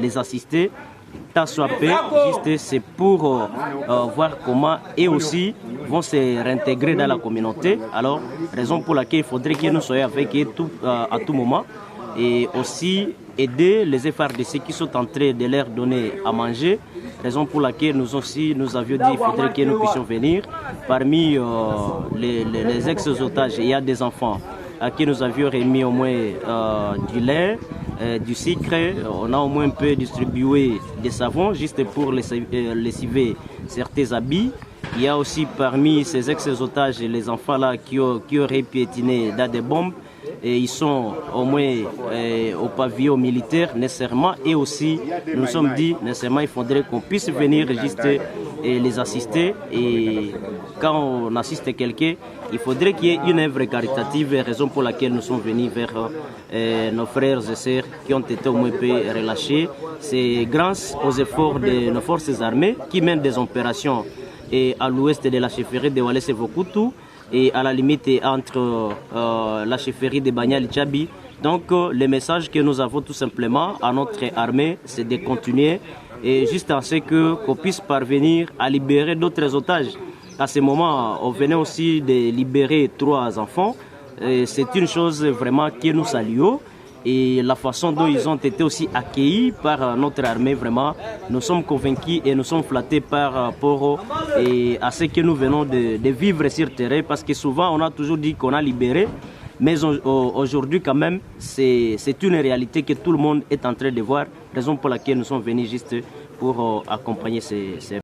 les assister. Tant soit peu, juste c'est pour voir comment eux aussi vont se réintégrer dans la communauté. Alors, raison pour laquelle il faudrait que nous soyons avec eux à tout moment et aussi aider les FRDC qui sont en train de leur donner à manger. Raison pour laquelle nous avions dit qu'il faudrait que nous puissions venir. Parmi les ex-otages, il y a des enfants à qui nous avions remis au moins du lait, du sucre. On a au moins un peu distribué des savons juste pour lessiver certains habits. Il y a aussi parmi ces ex-otages les enfants là qui auraient piétiné dans des bombes. Et ils sont au moins au pavillon militaire nécessairement, et aussi nous nous sommes dit nécessairement il faudrait qu'on puisse venir juste les assister, et quand on assiste quelqu'un il faudrait qu'il y ait une œuvre caritative, raison pour laquelle nous sommes venus vers nos frères et sœurs qui ont été au moins peu relâchés. C'est grâce aux efforts de nos forces armées qui mènent des opérations à l'ouest de la chefferie de Walese-Vokutu et à la limite entre la chefferie de Banyali Tchabi. Donc le message que nous avons tout simplement à notre armée, c'est de continuer et juste en ce qu'on puisse parvenir à libérer d'autres otages. À ce moment, on venait aussi de libérer 3 enfants. C'est une chose vraiment que nous saluons. Et la façon dont ils ont été aussi accueillis par notre armée, vraiment, nous sommes convaincus et nous sommes flattés par rapport à ce que nous venons de vivre sur terrain, parce que souvent on a toujours dit qu'on a libéré, mais aujourd'hui quand même c'est une réalité que tout le monde est en train de voir, raison pour laquelle nous sommes venus juste pour accompagner ces